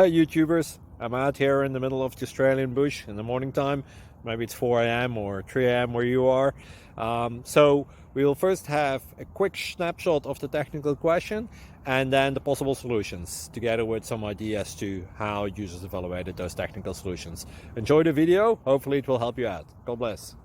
Hey YouTubers, I'm out here in the middle of the Australian bush in the morning time. Maybe it's 4 a.m. or 3 a.m. where you are. So we will first have a quick snapshot of the technical question and then the possible solutions, together with some ideas to how users evaluated those technical solutions. Enjoy the video, hopefully it will help you out. God bless.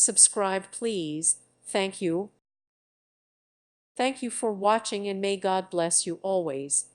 Subscribe, please. Thank you. Thank you for watching, and may God bless you always.